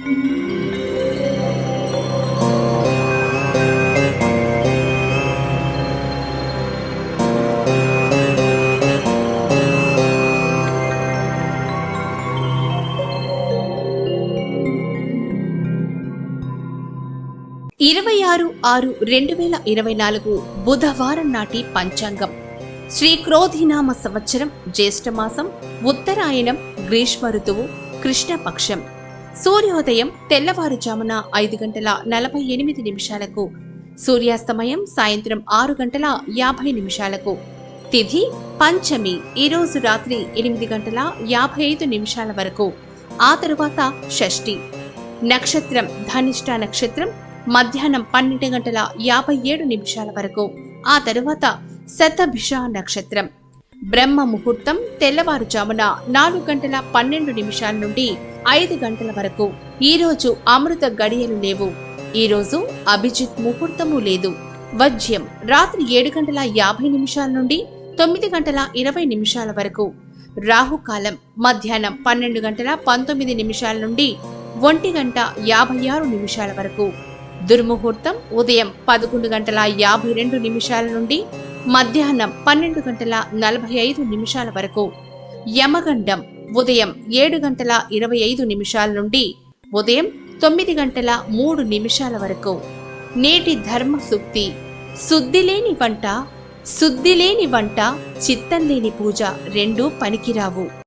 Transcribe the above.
26/6/2024 బుధవారం నాటి పంచాంగం. శ్రీ క్రోధినామ సంవత్సరం జ్యేష్ఠమాసం, ఉత్తరాయణం, గ్రీష్మ ఋతువు, కృష్ణపక్షం. సూర్యోదయం తెల్లవారుజామున 5:48 సూర్యాస్తమయం సాయంత్రం 6:50. తిథి పంచమి, ఈరోజు రాత్రి 8:55 వరకు. ఆ తరువాత షష్ఠి. నక్షత్రం ధనిష్ట నక్షత్రం మధ్యాహ్నం 12:57 వరకు. ఆ తరువాత శతభిష నక్షత్రం. బ్రహ్మ ముహూర్తం తెల్లవారుజామున 4:12 నుండి 5 వరకు. ఈరోజు అమృత గడియలు లేవు. ఈరోజు అభిజిత్ ముహూర్తము లేదు. వజ్యం రాత్రి 7:50 నుండి 9:20 వరకు. రాహుకాలం మధ్యాహ్నం 12:19 నుండి 1:56 వరకు. దుర్ముహూర్తం ఉదయం 11:52 నుండి మధ్యాహ్నం 12:45 వరకు. యమగండం ఉదయం 7:25 నుండి ఉదయం 9:03 వరకు. నేటి ధర్మ సూక్తి: శుద్ధిలేని వంట చిత్తం లేని పూజ రెండూ పనికిరావు.